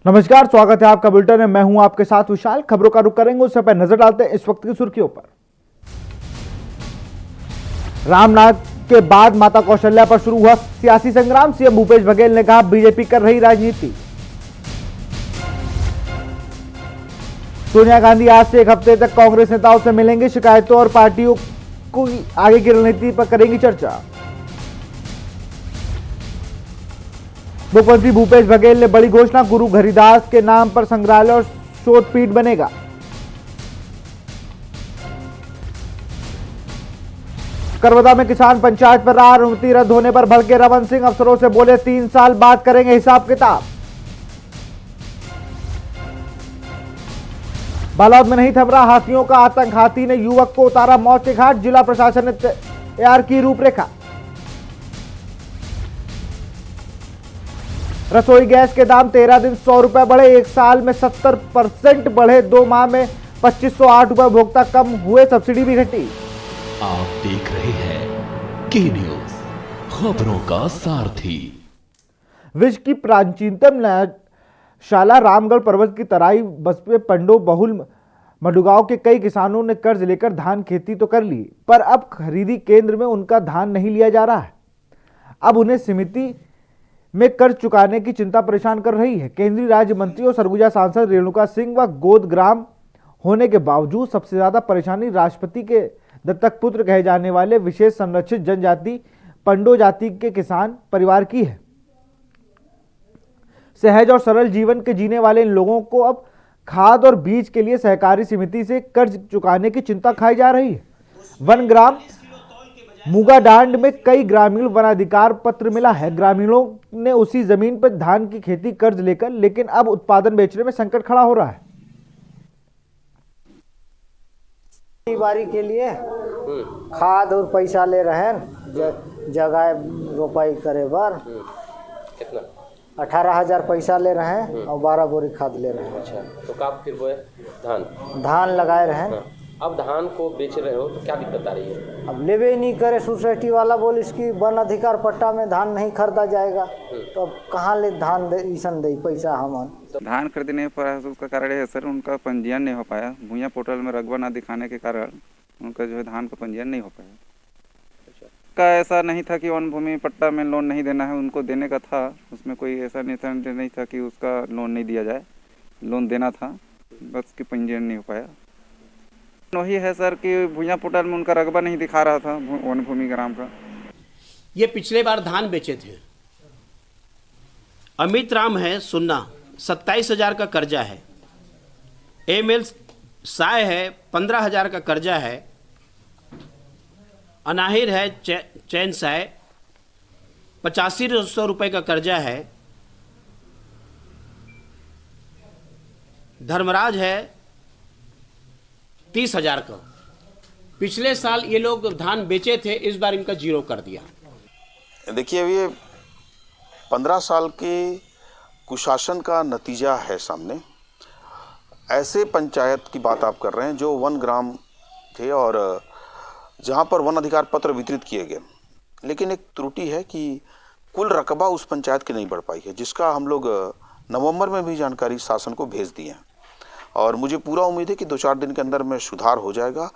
नमस्कार, स्वागत है आपका बुलेटिन में। मैं हूं आपके साथ विशाल। खबरों का रुख करेंगे, उससे पहले नजर डालते हैं इस वक्त की सुर्खियों पर। रामनाथ के बाद माता कौशल्या पर शुरू हुआ सियासी संग्राम। सीएम भूपेश बघेल ने कहा, बीजेपी कर रही राजनीति। सोनिया गांधी आज से एक हफ्ते तक कांग्रेस नेताओं से मिलेंगे। शिकायतों और पार्टियों को आगे की रणनीति पर करेंगी चर्चा। मुख्यमंत्री भूपेश बघेल ने बड़ी घोषणा, गुरु घरिदास के नाम पर संग्रहालय और शोधपीठ बनेगा। करवदा में किसान पंचायत पर अनुमति रद्द होने पर भड़के रमन सिंह। अफसरों से बोले 3 साल बाद करेंगे हिसाब किताब। बालोद में नहीं थम रहा हाथियों का आतंक। हाथी ने युवक को उतारा मौत के घाट। जिला प्रशासन ने तैयार की रूपरेखा। रसोई गैस के दाम 13 दिन 100 रुपए बढ़े। 1 साल में 70% बढ़े। 2 माह में 2508 रुपए उपभोक्ता कम हुए। सब्सिडी भी घटी। आप देख रहे हैं के न्यूज, खबरों का सारथी। विश्व की प्राचीनतम न्यायशाला रामगढ़ पर्वत की तराई बसपे पंडो बहुल मडुगांव के कई किसानों ने कर्ज लेकर धान खेती तो कर ली, पर अब खरीदी केंद्र में उनका धान नहीं लिया जा रहा है। अब उन्हें समिति में कर्ज चुकाने की चिंता परेशान कर रही है। केंद्रीय राज्य मंत्री और सरगुजा सांसद रेणुका सिंह व गोद ग्राम होने के बावजूद सबसे ज्यादा परेशानी राष्ट्रपति के दत्तक पुत्र कहे जाने वाले विशेष संरक्षित जनजाति पंडो जाति के किसान परिवार की है। सहज और सरल जीवन के जीने वाले इन लोगों को अब खाद और बीज के लिए सहकारी समिति से कर्ज चुकाने की चिंता खाई जा रही है। वन ग्राम मुगाडांड में कई ग्रामीण वनाधिकार पत्र मिला है। ग्रामीणों ने उसी जमीन पर धान की खेती कर्ज लेकर, लेकिन अब उत्पादन बेचने में संकट खड़ा हो रहा है। बारी के लिए खाद और पैसा ले रहे हैं, जगह रोपाई करे बार कितना 18,000 पैसा ले रहे हैं और 12 बोरी खाद ले रहे हैं। अच्छा, तो कब फिर बोए धान लगाए रहे हैं। हाँ। अब धान को बेच रहे हो तो क्या दिक्कत आ रही है? अब लेवे नहीं करे, सोसाइटी वाला बोले इसकी वन अधिकार पट्टा में धान नहीं खरीदा जाएगा, तो अब कहाँ ले धान दे ईसन दे पैसा हम धान खरीदने पर उसका कारण है सर, उनका पंजीयन नहीं हो पाया। भूया पोर्टल में रकबा ना दिखाने के कारण उनका जो है धान का पंजीयन नहीं हो पाया। का ऐसा नहीं था कि वन भूमि पट्टा में लोन नहीं देना है, उनको देने का था। उसमें कोई ऐसा नहीं था कि उसका लोन नहीं दिया जाए, लोन देना था, बस उसकी पंजीयन नहीं हो पाया। वही है सर कि भूया पोर्टल में उनका रकबा नहीं दिखा रहा था वन भूमि ग्राम का। ये पिछले बार धान बेचे थे। अमित राम है सुन्ना, 27,000 का कर्जा है। एमएल साय है, 15,000 का कर्जा है। अनाहिर है चैन साय, 8500 रुपए का कर्जा है। धर्मराज है 30,000 का। पिछले साल ये लोग धान बेचे थे, इस बार इनका जीरो कर दिया। देखिए, ये 15 साल के कुशासन का नतीजा है सामने। ऐसे पंचायत की बात आप कर रहे हैं जो वन ग्राम थे और जहां पर वन अधिकार पत्र वितरित किए गए, लेकिन एक त्रुटि है कि कुल रकबा उस पंचायत की नहीं बढ़ पाई है, जिसका हम लोग नवंबर में भी जानकारी शासन को भेज दी है और मुझे पूरा उम्मीद है कि 2-4 दिन के अंदर में सुधार हो जाएगा।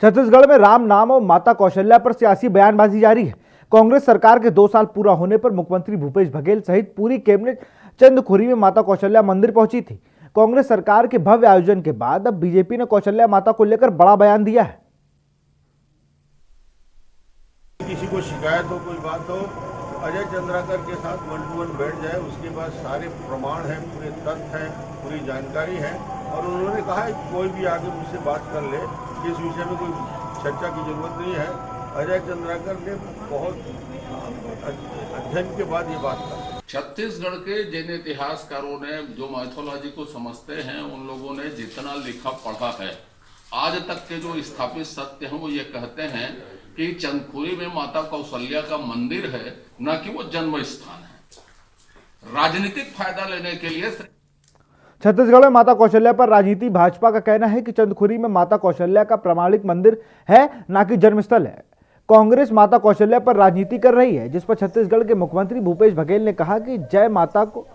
छत्तीसगढ़ में राम नाम और माता कौशल्या पर सियासी बयानबाजी जारी है। कांग्रेस सरकार के 2 साल पूरा होने पर मुख्यमंत्री भूपेश बघेल सहित पूरी कैबिनेट चंदखुरी में माता कौशल्या मंदिर पहुंची थी। कांग्रेस सरकार के भव्य आयोजन के बाद अब बीजेपी ने कौशल्या माता को लेकर बड़ा बयान दिया है। किसी को शिकायत हो, कोई बात हो, अजय चंद्राकर के साथ 1 to 1 बैठ जाए। उसके बाद सारे प्रमाण हैं, पूरे तथ्य हैं, पूरी जानकारी है और उन्होंने कहा है कोई भी आगे मुझसे बात कर ले, इस विषय में कोई चर्चा की जरूरत नहीं है। अजय चंद्राकर ने बहुत अध्ययन के बाद ये बात कहा। छत्तीसगढ़ के जिन इतिहासकारों ने जो माइथोलॉजी को समझते हैं, उन लोगों ने जितना लिखा पढ़ा है, आज तक के जो स्थापित सत्य हैं वो ये कहते हैं कि चंदखुरी में माता कौशल्या का मंदिर है, न कि वो जन्म स्थान है। राजनीतिक फायदा लेने के लिए छत्तीसगढ़ में माता कौशल्या पर राजनीति। भाजपा का कहना है कि चंदखुरी में माता कौशल्या का प्रमाणिक मंदिर है, न कि जन्मस्थल है। कांग्रेस माता कौशल्या पर राजनीति कर रही है, जिस पर छत्तीसगढ़ के मुख्यमंत्री भूपेश बघेल ने कहा कि जय माता को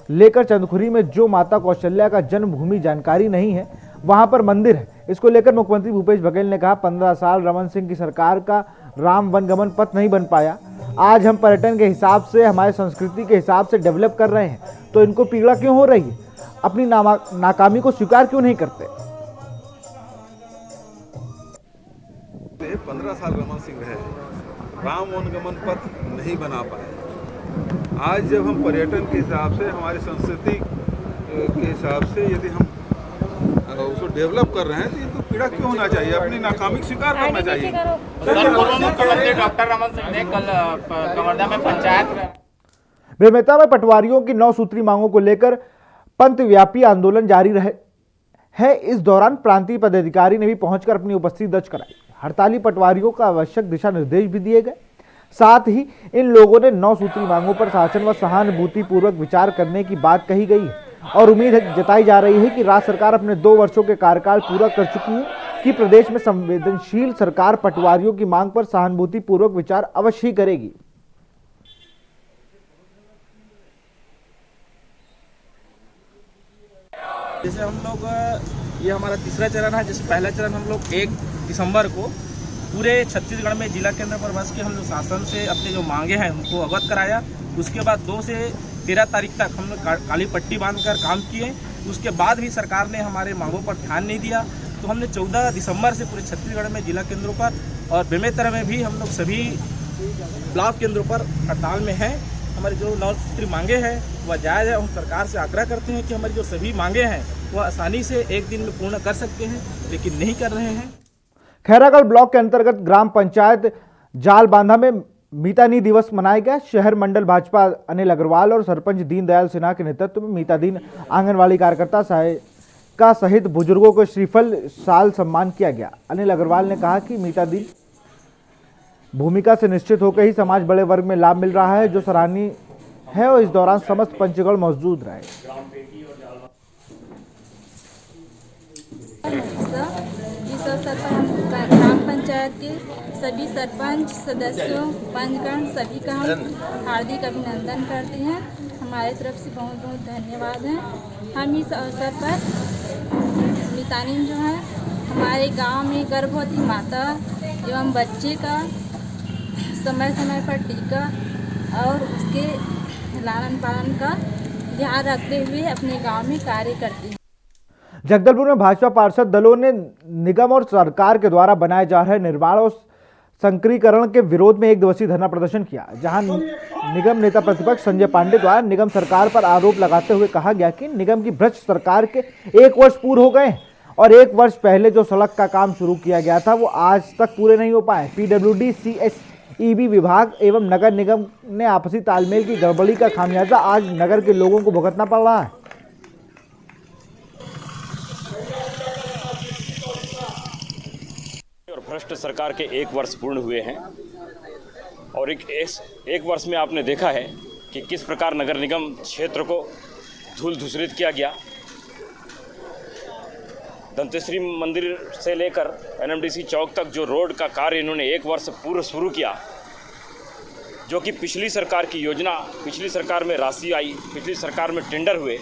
लेकर चंदखुरी में जो माता कौशल्या का जन्मभूमि जानकारी नहीं है, वहां पर मंदिर है। इसको लेकर मुख्यमंत्री भूपेश बघेल ने कहा 15 साल रमन सिंह की सरकार का राम वनगमन पथ नहीं बन पाया। आज हम पर्यटन के हिसाब से, हमारे संस्कृति के हिसाब से डेवलप कर रहे हैं, तो इनको पीड़ा क्यों हो रही है? अपनी नाकामी को स्वीकार क्यों नहीं करते? 15 साल रमन सिंह रहे, राम वनगमन पथ नहीं बना पाए। आज जब हम पर्यटन के हिसाब से, हमारी संस्कृति के हिसाब से यदि हम उसको डेवलप कर रहे हैं, तो इनको पीड़ा क्यों होना चाहिए? अपनी नाकामी स्वीकार करना चाहिए। पूर्व मुख्यमंत्री डॉक्टर रमन सिंह ने कल कवर्धा में पंचायत बेमेतरा में पटवारियों की 9 सूत्री मांगों को लेकर पंथव्यापी आंदोलन जारी है। इस दौरान प्रांतीय पदाधिकारी ने भी पहुंचकर अपनी उपस्थिति दर्ज कराई। हड़ताली पटवारियों का आवश्यक दिशा निर्देश भी दिए गए। साथ ही इन लोगों ने 9 सूत्री मांगों पर शासन व सहानुभूति पूर्वक विचार करने की बात कही गई है और उम्मीद जताई जा रही है कि राज्य सरकार अपने 2 वर्षों के कार्यकाल पूरा कर चुकी है कि प्रदेश में संवेदनशील सरकार पटवारियों की मांग पर सहानुभूति पूर्वक विचार अवश्य ही करेगी। जैसे हम लोग, ये हमारा तीसरा चरण है। जैसे पहला चरण हम लोग 1 दिसंबर को पूरे छत्तीसगढ़ में जिला केंद्र पर बस के हम लोग शासन से अपने जो मांगे हैं उनको अवगत कराया। उसके बाद 2 से 13 तारीख तक हम लोग काली पट्टी बांधकर काम किए। उसके बाद भी सरकार ने हमारे मांगों पर ध्यान नहीं दिया, तो हमने 14 दिसंबर से पूरे छत्तीसगढ़ में जिला केंद्रों पर और बेमेतरा में भी हम लोग सभी ब्लॉक केंद्रों पर हड़ताल में हैं। हमारी जो 9 सूत्री मांगे हैं वह जायज़ है। हम सरकार से आग्रह करते हैं कि हमारी जो सभी मांगे हैं वह आसानी से 1 दिन में पूर्ण कर सकते हैं, लेकिन नहीं कर रहे हैं। खैरागढ़ ब्लॉक के अंतर्गत ग्राम पंचायत जाल बांधा में मीतानी दिवस मनाया गया। शहर मंडल भाजपा अनिल अग्रवाल और सरपंच दीनदयाल सिन्हा के नेतृत्व में मीतादीन आंगनवाड़ी कार्यकर्ता का सहित बुजुर्गों को श्रीफल साल सम्मान किया गया। अनिल अग्रवाल ने कहा कि मीतादीन भूमिका से निश्चित होकर ही समाज बड़े वर्ग में लाभ मिल रहा है, जो सराहनीय है, और इस दौरान समस्त पंचगण मौजूद रहे। इस अवसर पर हम ग्राम पंचायत के सभी सरपंच सदस्यों, पंचगण सभी का हम हार्दिक अभिनंदन करते हैं। हमारे तरफ से बहुत बहुत धन्यवाद है। हम इस अवसर पर मीतानी जो है हमारे गांव में गर्भवती माता एवं बच्चे का समय समय पर टीका और उसके लालन पालन का ध्यान रखते हुए अपने गांव में कार्य करते हैं। जगदलपुर में भाजपा पार्षद दलों ने निगम और सरकार के द्वारा बनाए जा रहे निर्माण और संकरीकरण के विरोध में 1 दिवसीय धरना प्रदर्शन किया, जहां निगम नेता प्रतिपक्ष संजय पांडे द्वारा निगम सरकार पर आरोप लगाते हुए कहा गया कि निगम की भ्रष्ट सरकार के 1 वर्ष पूरे हो गए और 1 वर्ष पहले जो सड़क का काम शुरू किया गया था वो आज तक पूरे नहीं हो पाए। PWD, CSEB विभाग एवं नगर निगम ने आपसी तालमेल की गड़बड़ी का खामियाजा आज नगर के लोगों को भुगतना पड़ रहा है। भ्रष्ट सरकार के 1 वर्ष पूर्ण हुए हैं और एक वर्ष में आपने देखा है कि किस प्रकार नगर निगम क्षेत्र को धूल धूसरित किया गया। दंतेश्वरी मंदिर से लेकर NMDC चौक तक जो रोड का कार्य इन्होंने 1 वर्ष पूर्व शुरू किया, जो कि पिछली सरकार की योजना, पिछली सरकार में राशि आई, पिछली सरकार में टेंडर हुए,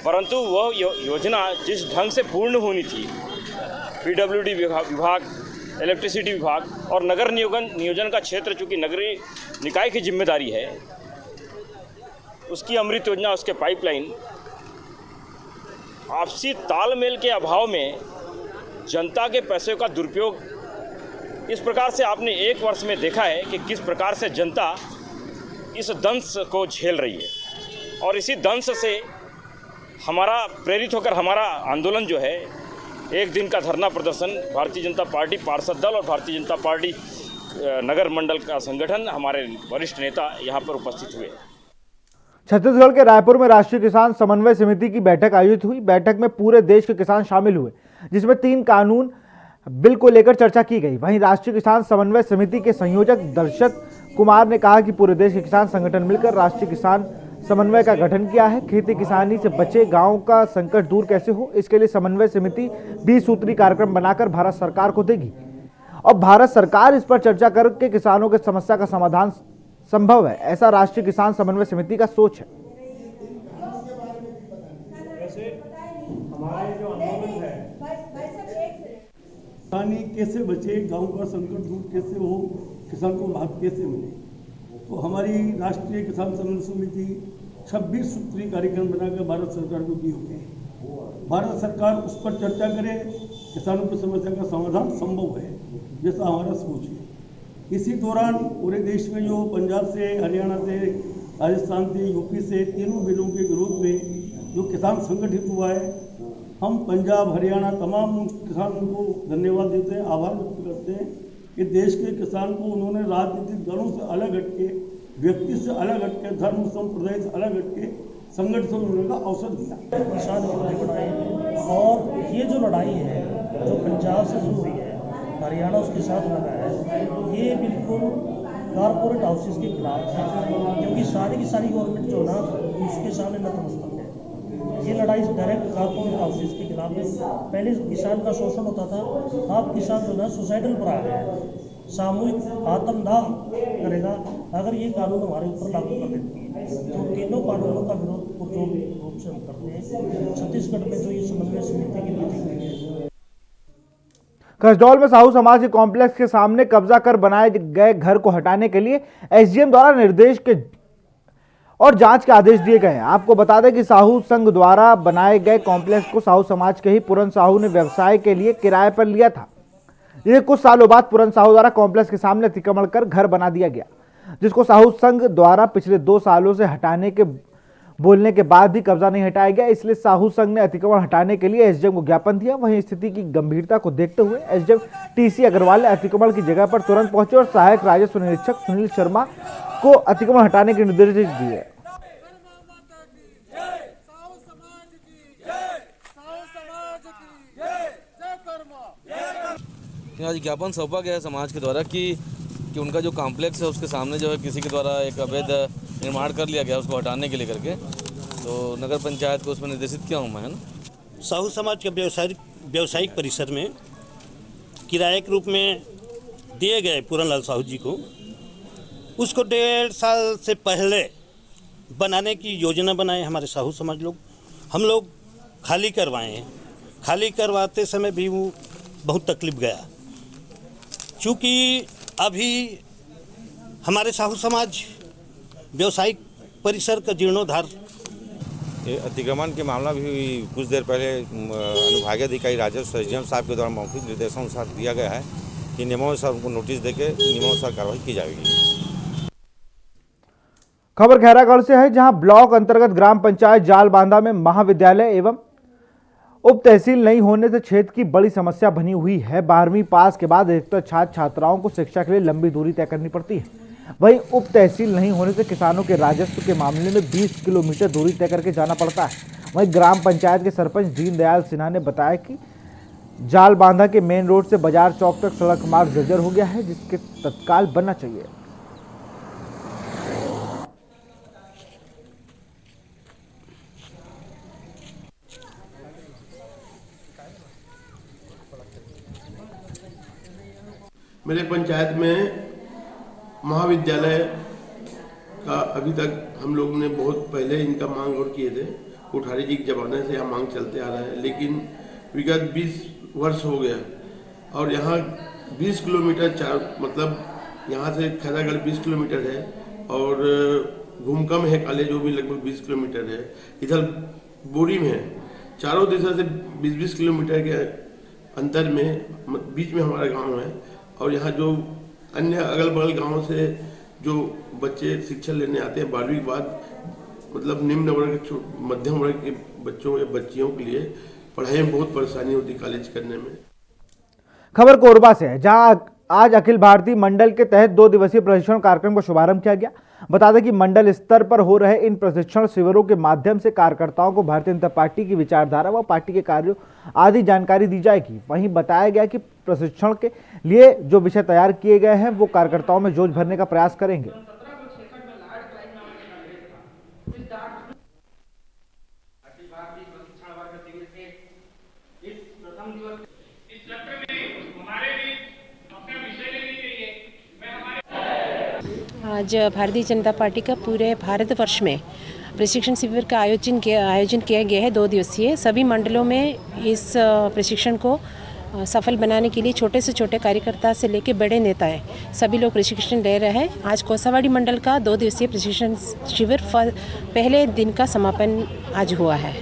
परंतु वह योजना जिस ढंग से पूर्ण होनी थी, PWD विभाग, इलेक्ट्रिसिटी विभाग और नगर नियोजन का क्षेत्र चूँकि नगरीय निकाय की जिम्मेदारी है, उसकी अमृत योजना, उसके पाइपलाइन, आपसी तालमेल के अभाव में जनता के पैसे का दुरुपयोग इस प्रकार से आपने 1 वर्ष में देखा है कि किस प्रकार से जनता इस दंश को झेल रही है। और इसी दंश से हमारा प्रेरित होकर हमारा आंदोलन जो है, 1 दिन का धरना प्रदर्शन, भारतीय जनता पार्टी पार्षद दल और भारतीय जनता पार्टी नगर मंडल का संगठन, हमारे वरिष्ठ नेता यहाँ पर उपस्थित हुए। छत्तीसगढ़ के रायपुर में राष्ट्रीय किसान समन्वय समिति की बैठक आयोजित हुई। बैठक में पूरे देश के किसान शामिल हुए, जिसमें 3 कानून बिल को लेकर चर्चा की गई। वहीं राष्ट्रीय किसान समन्वय समिति के संयोजक दर्शक कुमार ने कहा कि पूरे देश के किसान संगठन मिलकर राष्ट्रीय किसान समन्वय का गठन किया है। खेती किसानी से बचे गांव का संकट दूर कैसे हो, इसके लिए समन्वय समिति 20 सूत्री कार्यक्रम बनाकर भारत सरकार को देगी और भारत सरकार इस पर चर्चा करके किसानों की समस्या का समाधान संभव है, ऐसा राष्ट्रीय किसान समन्वय समिति का सोच है। किसानी कैसे बचे, गांव का संकट दूर कैसे हो, किसान को लाभ कैसे मिले। तो हमारी राष्ट्रीय किसान समन्वय समिति 26 सूत्री कार्यक्रम बनाकर भारत सरकार को दिए हुए हैं। भारत सरकार उस पर चर्चा करे, किसानों की समस्या का समाधान संभव है, जैसा हमारा सोच है। इसी दौरान पूरे देश में जो पंजाब से, हरियाणा से, राजस्थान से, यूपी से तीनों बिलों के विरोध में जो किसान संगठित हुआ है, हम पंजाब, हरियाणा तमाम किसानों को धन्यवाद देते हैं, आभार व्यक्त करते हैं कि देश के किसान को उन्होंने राजनीतिक दलों से अलग हटके, व्यक्ति से अलग हटके, धर्म संप्रदाय से अलग हटके संगठन होने का अवसर दिया। किसान विरोधी लड़ाई, और ये जो लड़ाई है जो पंजाब से शुरू हुई है, हरियाणा उसके साथ लगा है, ये बिल्कुल कॉर्पोरेट हाउसेस के खिलाफ है, क्योंकि सारी की सारी गवर्नमेंट जो ना उसके सामने नतमस्तक है। ये लड़ाई डायरेक्ट कॉर्पोरेट हाउसेस के खिलाफ है। पहले किसान का शोषण होता था, अब किसान जो ना सुसाइडल पर आ गया है, सामूहिक आत्मदाह करेगा अगर ये कानून हमारे ऊपर लागू कर देते हैं। तो तीनों कानूनों का विरोध पूर्ण रूप से हम करते हैं। छत्तीसगढ़ में जो ये समन्वय समिति की मीटिंग हुई है, कसडौल में साहू समाज के कॉम्प्लेक्स के सामने कब्जा कर बनाए गए घर को हटाने के लिए एसडीएम द्वारा निर्देश के और जांच के आदेश दिए गए हैं। आपको बता दें कि साहू संघ द्वारा बनाए गए कॉम्प्लेक्स को साहू समाज के ही पूरन साहू ने व्यवसाय के लिए किराए पर लिया था। ये कुछ सालों बाद पूरन साहू द्वारा कॉम्प्लेक्स के सामने अतिक्रमण कर घर बना दिया गया, जिसको साहू संघ द्वारा पिछले 2 सालों से हटाने के बोलने के बाद भी कब्जा नहीं हटाया गया। इसलिए साहू संघ ने अतिक्रमण हटाने के लिए एसडीएम को ज्ञापन दिया। वहीं स्थिति की गंभीरता को देखते हुए एसडीएम टीसी अग्रवाल ने अतिक्रमण की जगह पर तुरंत पहुंचे और सहायक राजस्व निरीक्षक सुनील शर्मा को अतिक्रमण हटाने के निर्देश दिए। आज ज्ञापन सौंपा गया है समाज के द्वारा कि उनका जो कॉम्प्लेक्स है उसके सामने जो है किसी के द्वारा एक अवैध निर्माण कर लिया गया, उसको हटाने के लिए करके, तो नगर पंचायत को उसमें निर्देशित किया हूँ मैं, है ना। साहू समाज के व्यवसायिक परिसर में किराए के रूप में दिए गए पूरनलाल साहू जी को, उसको 1.5 साल से पहले बनाने की योजना बनाए हमारे साहू समाज लोग। हम लोग खाली करवाए हैं। खाली करवाते समय भी वो बहुत तकलीफ गया, चूँकि अभी हमारे साहू समाज व्यवसायिक परिसर का जीर्णोद्धार। अतिक्रमण के मामला भी कुछ देर पहले अनुभागीय अधिकारी राजस्व एसडीएम साहब के द्वारा मौखिक निर्देशों के साथ दिया गया है कि नियमानुसार उनको नोटिस देके नियमानुसार कार्रवाई की जाएगी। खबर खैरागढ़ से है, जहां ब्लॉक अंतर्गत ग्राम पंचायत जाल बांधा में महाविद्यालय एवं उप तहसील नहीं होने से क्षेत्र की बड़ी समस्या बनी हुई है। 12वीं पास के बाद अधिकतर छात्र छात्राओं को शिक्षा के लिए लंबी दूरी तय करनी पड़ती है। वहीं उप तहसील नहीं होने से किसानों के राजस्व के मामले में 20 किलोमीटर दूरी तय करके जाना पड़ता है। वहीं ग्राम पंचायत के सरपंच दीनदयाल सिन्हा ने बताया कि जाल बांधा के मेन रोड से बाजार चौक तक सड़क मार्ग जर्जर हो गया है, जिसके तत्काल बनना चाहिए। मेरे पंचायत में महाविद्यालय का अभी तक हम लोग ने बहुत पहले इनका मांग और किए थे। कोठारी जी के ज़माने से यह मांग चलते आ रहा है, लेकिन विगत 20 वर्ष हो गया और यहाँ 20 किलोमीटर मतलब यहाँ से खैरागढ़ 20 किलोमीटर है और घूमकम है काले जो भी लगभग 20 किलोमीटर है। इधर बोरी में है, चारों दिशा से 20-20 किलोमीटर के अंतर में बीच में हमारा गांव है। और यहाँ जो अन्य अगल बगल गांवों से जो बच्चे शिक्षा लेने आते हैं 12वीं के बाद, मतलब निम्न वर्ग मध्यम वर्ग के बच्चों या बच्चियों के लिए पढ़ाई में बहुत परेशानी होती कॉलेज करने में। खबर कोरबा से है, जहां आज अखिल भारतीय मंडल के तहत 2 दिवसीय प्रशिक्षण कार्यक्रम का शुभारंभ किया गया। बता दें कि मंडल स्तर पर हो रहे इन प्रशिक्षण शिविरों के माध्यम से कार्यकर्ताओं को भारतीय जनता पार्टी की विचारधारा व पार्टी के कार्यों आदि जानकारी दी जाएगी। वहीं बताया गया कि प्रशिक्षण के लिए जो विषय तैयार किए गए हैं वो कार्यकर्ताओं में जोश भरने का प्रयास करेंगे। आज भारतीय जनता पार्टी का पूरे भारतवर्ष में प्रशिक्षण शिविर का आयोजन किया गया है 2 दिवसीय। सभी मंडलों में इस प्रशिक्षण को सफल बनाने के लिए छोटे से छोटे कार्यकर्ता से लेकर बड़े नेताएं सभी लोग प्रशिक्षण ले रहे हैं। आज कोसावाड़ी मंडल का 2 दिवसीय प्रशिक्षण शिविर पहले दिन का समापन आज हुआ है।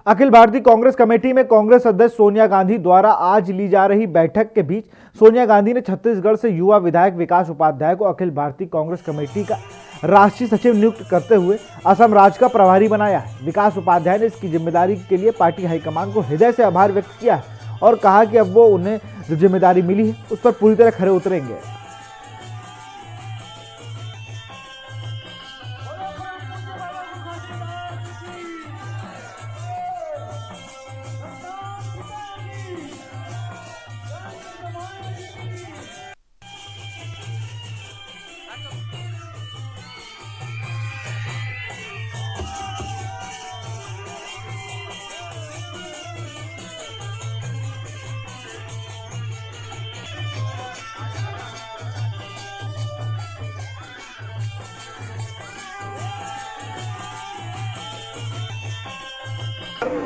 अखिल भारतीय कांग्रेस कमेटी में कांग्रेस अध्यक्ष सोनिया गांधी द्वारा आज ली जा रही बैठक के बीच सोनिया गांधी ने छत्तीसगढ़ से युवा विधायक विकास उपाध्याय को अखिल भारतीय कांग्रेस कमेटी का राष्ट्रीय सचिव नियुक्त करते हुए असम राज्य का प्रभारी बनाया है। विकास उपाध्याय ने इसकी जिम्मेदारी के लिए पार्टी हाईकमान को हृदय से आभार व्यक्त किया है और कहा कि अब वो उन्हें जो जिम्मेदारी मिली है उस पर पूरी तरह खरे उतरेंगे।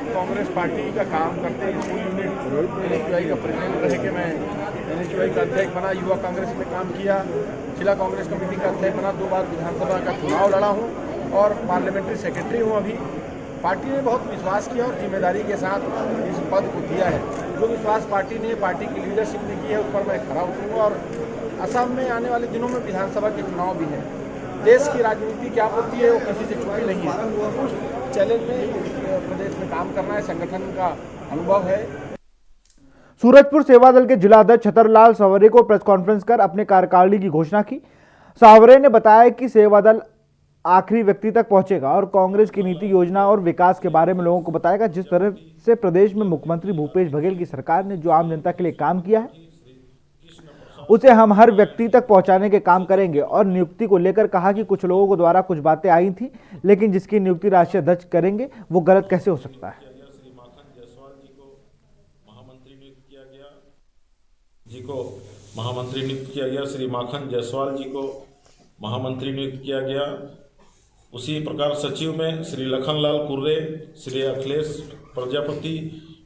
कांग्रेस पार्टी का काम करते स्कूल यूनिट एनएचयूआई का प्रेसिडेंट रह के मैं एनएचयूआई का अध्यक्ष बना, युवा कांग्रेस में काम किया, जिला कांग्रेस कमेटी का अध्यक्ष बना, 2 बार विधानसभा का चुनाव लड़ा हूँ और पार्लियामेंट्री सेक्रेटरी हूँ। अभी पार्टी ने बहुत विश्वास किया और जिम्मेदारी के साथ इस पद को दिया है। जो विश्वास पार्टी ने, पार्टी की लीडरशिप ने की है उस पर मैं खरा उतरूँगा। और असम में आने वाले दिनों में विधानसभा के चुनाव भी हैं। देश की राजनीति क्या होती है वो किसी से छुपी नहीं है। उस चैलेंज में प्रदेश में काम करना है, संगठन का अनुभव है। सूरजपुर सेवा दल के जिला अध्यक्ष छतरलाल सावरे को प्रेस कॉन्फ्रेंस कर अपने कार्यकारिणी की घोषणा की। सावरे ने बताया कि सेवा दल आखिरी व्यक्ति तक पहुंचेगा और कांग्रेस की नीति, योजना और विकास के बारे में लोगों को बताएगा। जिस तरह से प्रदेश में मुख्यमंत्री भूपेश बघेल की सरकार ने जो आम जनता के लिए काम किया है उसे हम हर व्यक्ति तक पहुंचाने के काम करेंगे। और नियुक्ति को लेकर कहा कि कुछ लोगों को द्वारा कुछ बातें आई थी, लेकिन जिसकी नियुक्ति राष्ट्रीय अध्यक्ष करेंगे वो गलत कैसे हो सकता है। जी को महामंत्री नियुक्त किया गया, श्री माखन जायसवाल जी को महामंत्री नियुक्त किया गया। उसी प्रकार सचिव में श्री लखनलाल कुर्रे, श्री अखिलेश प्रजापति,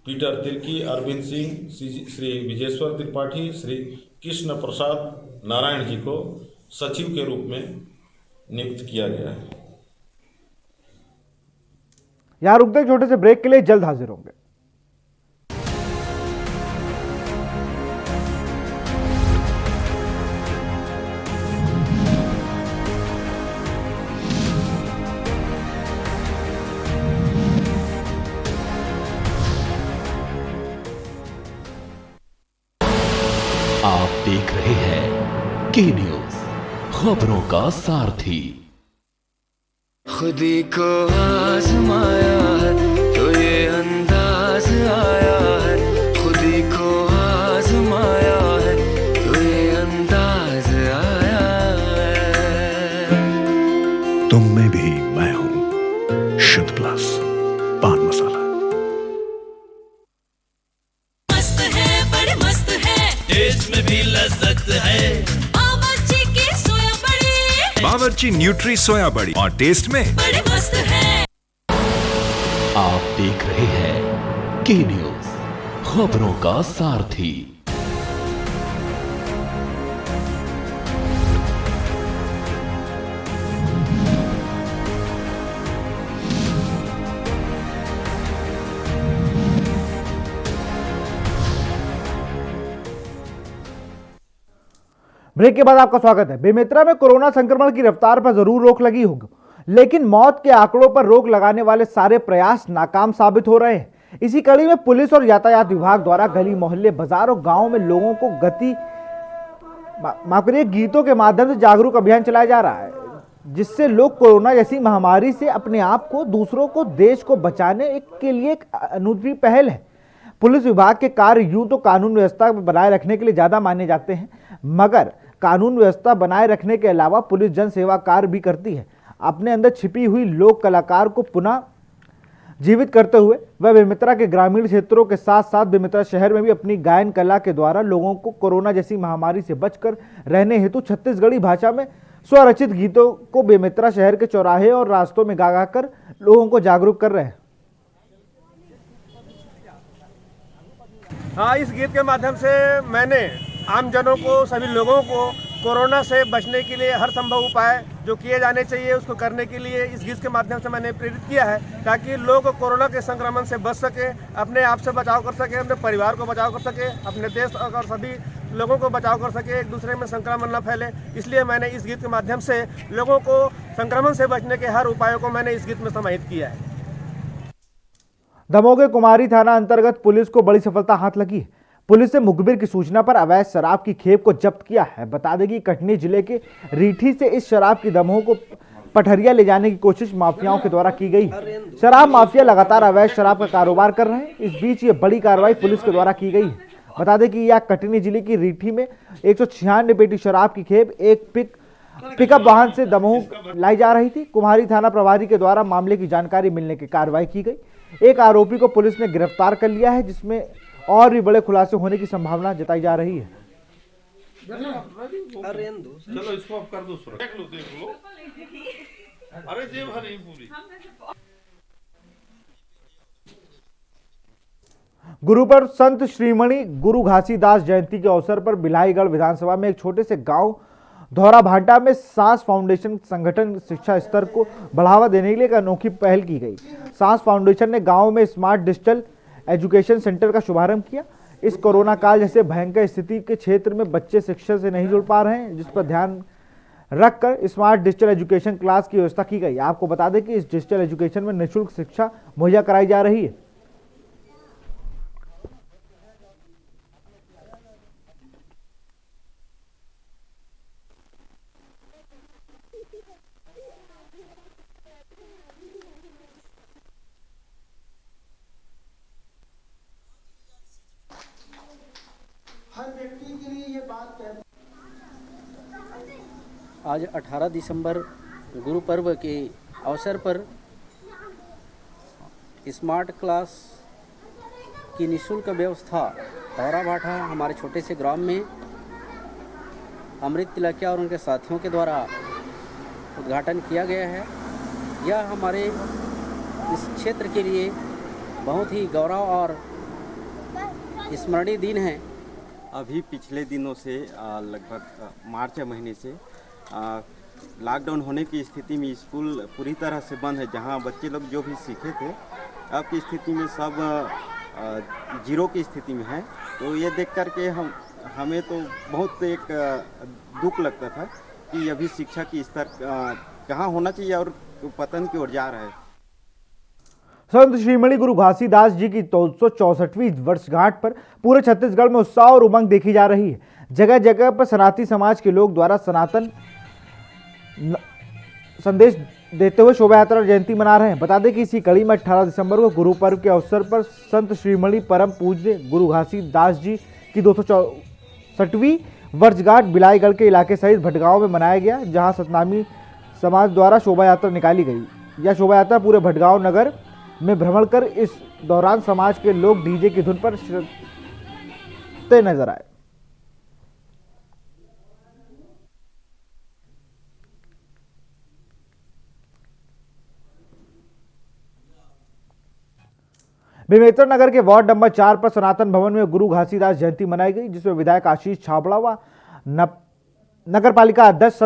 पीटर तिर्की, अरविंद सिंह, श्री विजेश्वर त्रिपाठी, श्री कृष्ण प्रसाद नारायण जी को सचिव के रूप में नियुक्त किया गया है। यहां रुकते छोटे से ब्रेक के लिए, जल्द हाजिर होंगे। आप देख रहे हैं के न्यूज, खबरों का सारथी। खुदी को आजमाया है तो ये अंदाज आया है, खुदी को आजमाया है तो ये अंदाज आया है। तुम में भी मैं हूं, शुद्ध प्लस पान मसाला। मस्त है, बड़े मस्त है, टेस्ट में भी लज्जत है। बावर्ची की सोया बड़ी, बावर्ची न्यूट्री सोया बड़ी, और टेस्ट में बड़े मस्त है। आप देख रहे हैं के न्यूज, खबरों का सारथी। ब्रेक के बाद आपका स्वागत है। बेमेतरा में कोरोना संक्रमण की रफ्तार पर जरूर रोक लगी होगी, लेकिन मौत के आंकड़ों पर रोक लगाने वाले सारे प्रयास नाकाम साबित हो रहे हैं। इसी कड़ी में पुलिस और यातायात विभाग द्वारा गली मोहल्ले, बाजार और गांव में लोगों को गीतों के माध्यम से जागरूक अभियान चलाया जा रहा है, जिससे लोग कोरोना जैसी महामारी से अपने आप को, दूसरों को, देश को बचाने के लिए एक अनूठी पहल है। पुलिस विभाग के कार्य यूं तो कानून व्यवस्था बनाए रखने के लिए ज्यादा माने जाते हैं, मगर कानून व्यवस्था बनाए रखने के अलावा पुलिस जन सेवा कार्य भी करती है। अपने अंदर छिपी हुई लोक कलाकार को पुनः जीवित करते हुए वह बेमेतरा के ग्रामीण क्षेत्रों के साथ साथ बेमेतरा शहर में भी अपनी गायन कला के द्वारा लोगों को कोरोना जैसी महामारी से बचकर रहने हेतु छत्तीसगढ़ी भाषा में स्वरचित गीतों को बेमेतरा शहर के चौराहे और रास्तों में गा कर लोगों को जागरूक कर रहे हैं। हाँ, इस गीत के माध्यम से मैंने आम जनों को, सभी लोगों को कोरोना से बचने के लिए हर संभव उपाय जो किए जाने चाहिए उसको करने के लिए इस गीत के माध्यम से मैंने प्रेरित किया है, ताकि लोग कोरोना के संक्रमण से बच सके, अपने आप से बचाव कर सके, अपने परिवार को बचाव कर सके, अपने देश और सभी लोगों को बचाव कर सके, एक दूसरे में संक्रमण न फैले। इसलिए मैंने इस गीत के माध्यम से लोगों को संक्रमण से बचने के हर उपायों को मैंने इस गीत में समाहित किया है। दमोह के कुमारी थाना अंतर्गत पुलिस को बड़ी सफलता हाथ लगी। पुलिस ने मुखबिर की सूचना पर अवैध शराब की खेप को जब्त किया है। बता दें कि कटनी जिले के रीठी से इस शराब की दमोह को पठरिया ले जाने की कोशिश माफियाओं के द्वारा की गई। शराब माफिया लगातार अवैध शराब का कारोबार कर रहे हैं। इस बीच ये बड़ी कार्रवाई पुलिस के द्वारा की गई। बता दें कि यह कटनी जिले की रीठी में 196 पेटी शराब की खेप एक पिकअप वाहन से दमोह लाई जा रही थी। कुम्हारी थाना प्रभारी के द्वारा मामले की जानकारी मिलने की कार्रवाई की गई। एक आरोपी को पुलिस ने गिरफ्तार कर लिया है, जिसमें और भी बड़े खुलासे होने की संभावना जताई जा रही है। चलो इसको अब कर दो, देख लो। अरे जेब भरी पूरी। गुरु पर संत श्रीमणि गुरु घासीदास जयंती के अवसर पर बिलाईगढ़ विधानसभा में एक छोटे से गांव धौरा भाटा में सांस फाउंडेशन संगठन शिक्षा स्तर को बढ़ावा देने के लिए एक अनोखी पहल की गई। सांस फाउंडेशन ने गांव में स्मार्ट डिजिटल एजुकेशन सेंटर का शुभारंभ किया। इस कोरोना काल जैसे भयंकर स्थिति के क्षेत्र में बच्चे शिक्षा से नहीं जुड़ पा रहे हैं, जिस पर ध्यान रखकर स्मार्ट डिजिटल एजुकेशन क्लास की व्यवस्था की गई। आपको बता दें कि इस डिजिटल एजुकेशन में निःशुल्क शिक्षा मुहैया कराई जा रही है। आज 18 दिसंबर गुरु पर्व के अवसर पर स्मार्ट क्लास की निःशुल्क व्यवस्था धौरा भाटा हमारे छोटे से ग्राम में अमृत तिलकिया और उनके साथियों के द्वारा उद्घाटन किया गया है। यह हमारे इस क्षेत्र के लिए बहुत ही गौरव और स्मरणीय दिन है। अभी पिछले दिनों से लगभग मार्च महीने से लॉकडाउन होने की स्थिति में स्कूल पूरी तरह से बंद है। जहां बच्चे लोग जो भी सीखे थे अब की स्थिति में सब जीरो की स्थिति में है। तो ये देख कर के हमें तो बहुत एक दुख लगता था कि अभी शिक्षा की स्तर कहाँ होना चाहिए और पतन की ओर जा रहा है। संत श्रीमणि गुरु घासीदास जी की 264वीं वर्षगांठ पर पूरे छत्तीसगढ़ में उत्साह और उमंग देखी जा रही है। जगह जगह पर सनातनी समाज के लोग द्वारा सनातन संदेश देते हुए शोभा यात्रा और जयंती मना रहे हैं। बता दें कि इसी कड़ी में 18 दिसंबर को गुरु पर्व के अवसर पर संत श्रीमणि परम पूज्य गुरु घासीदास जी की 264वीं वर्षगांठ बिलाईगढ़ के इलाके सहित भटगांव में मनाया गया, जहां सतनामी समाज द्वारा शोभा यात्रा निकाली गई। यह शोभा यात्रा पूरे भटगांव नगर में भ्रमण कर इस दौरान समाज के लोग डीजे की धुन पर नजर आए। बेमेतरा नगर के वार्ड नंबर 4 पर सनातन भवन में गुरु घासीदास जयंती मनाई गई, जिसमें विधायक आशीष छाबड़ा व नगर पालिका अध्यक्ष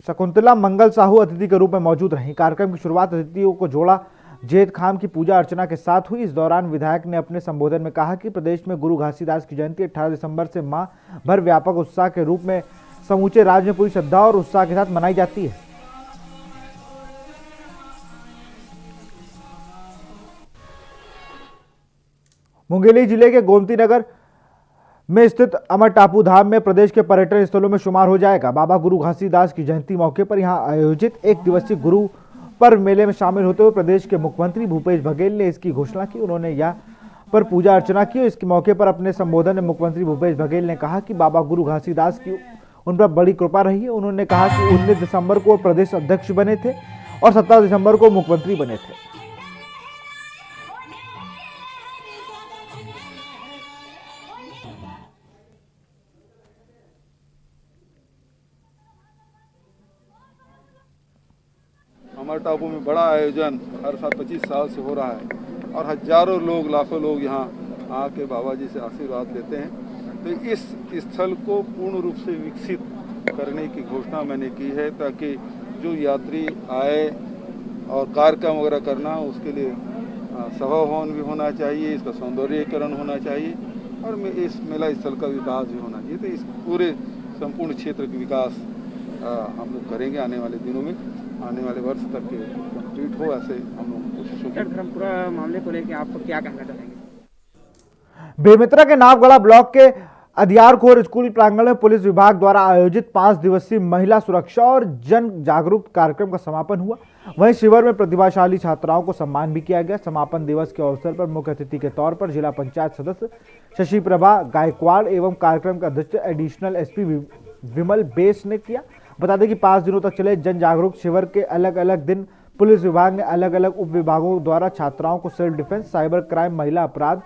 शकुंतला मंगल साहू अतिथि के रूप में मौजूद रही। कार्यक्रम की शुरुआत अतिथियों को जोड़ा जेत खाम की पूजा अर्चना के साथ हुई। इस दौरान विधायक ने अपने संबोधन में कहा कि प्रदेश में गुरु घासीदास की जयंती 18 दिसंबर से माह भर व्यापक उत्साह के रूप में समूचे राज्य में पूरी श्रद्धा और उत्साह के साथ मनाई जाती है। मुंगेली जिले के गोमती नगर में स्थित अमर टापू धाम में प्रदेश के पर्यटन स्थलों में शुमार हो जाएगा। बाबा गुरु घासीदास की जयंती मौके पर यहां आयोजित एक दिवसीय गुरु पर्व मेले में शामिल होते हुए प्रदेश के मुख्यमंत्री भूपेश बघेल ने इसकी घोषणा की। उन्होंने यहाँ पर पूजा अर्चना की। इसके मौके पर अपने संबोधन में मुख्यमंत्री भूपेश बघेल ने कहा कि बाबा गुरु घासीदास की उन पर बड़ी कृपा रही है। उन्होंने कहा कि 19 दिसंबर को प्रदेश अध्यक्ष बने थे और 17 दिसंबर को मुख्यमंत्री बने थे। अमर टापू में बड़ा आयोजन हर साल 25 साल से हो रहा है। और हजारों लोग, लाखों लोग यहाँ आके बाबा जी से आशीर्वाद लेते हैं। तो इस स्थल को पूर्ण रूप से विकसित करने की घोषणा मैंने की है, ताकि जो यात्री आए और कार्यक्रम वगैरह करना, उसके लिए सभा भवन भी होना चाहिए, इसका सौंदर्यीकरण होना चाहिए और इस मेला स्थल का विकास भी होना चाहिए। तो इस पूरे संपूर्ण क्षेत्र का विकास हम लोग करेंगे आने वाले दिनों में, आने वाले वर्ष तक कंप्लीट हो, ऐसे हम लोग कोशिशों सर धर्मपुरा मामले को लेकर आप क्या कहना चाहेंगे? बेमेतरा के नावगढ़ा ब्लॉक के अदियारखोर स्कूल प्रांगण में पुलिस विभाग द्वारा आयोजित 5 दिवसीय महिला सुरक्षा और जन जागरूक कार्यक्रम का समापन हुआ। वहीं शिविर में प्रतिभाशाली छात्राओं को सम्मान भी किया गया। समापन दिवस के अवसर पर मुख्य अतिथि के तौर पर जिला पंचायत सदस्य शशि प्रभा गायकवाड़ एवं कार्यक्रम का अध्यक्ष एडिशनल एसपी विमल बेस ने किया। बता दें कि 5 दिनों तक चले जन जागरूक शिविर के अलग अलग दिन पुलिस विभाग ने अलग अलग उप विभागों द्वारा छात्राओं को सेल्फ डिफेंस, साइबर क्राइम, महिला अपराध,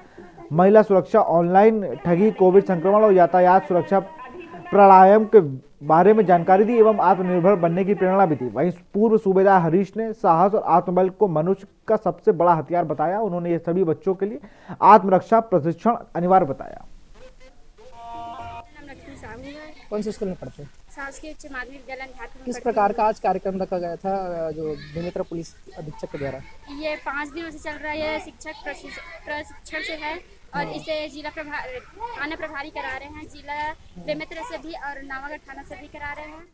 महिला सुरक्षा, ऑनलाइन ठगी, कोविड संक्रमण और यातायात सुरक्षा प्राणायाम के बारे में जानकारी दी एवं आत्मनिर्भर बनने की प्रेरणा भी दी। वहीं पूर्व सूबेदार हरीश ने साहस और आत्मबल को मनुष्य का सबसे बड़ा हथियार बताया। उन्होंने ये सभी बच्चों के लिए आत्मरक्षा प्रशिक्षण अनिवार्य बताया। कौन से स्कूल में पढ़ते हैं? शासकीय उच्च माध्यमिक विद्यालय झारखंड। किस प्रकार का आज कार्यक्रम रखा गया था जो बेमेतरा पुलिस अधीक्षक के द्वारा? ये 5 दिनों से चल रहा है, शिक्षक प्रशिक्षण से है और इसे जिला थाना प्रभारी करा रहे हैं, जिला बेमेतरा से भी और नावागढ़ थाना से भी करा रहे हैं।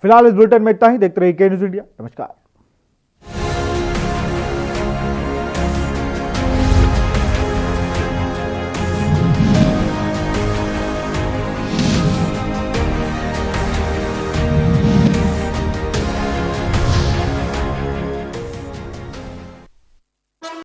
फिलहाल इस बुलेटिन में इतना ही। देखते रहिए के न्यूज़ इंडिया। नमस्कार।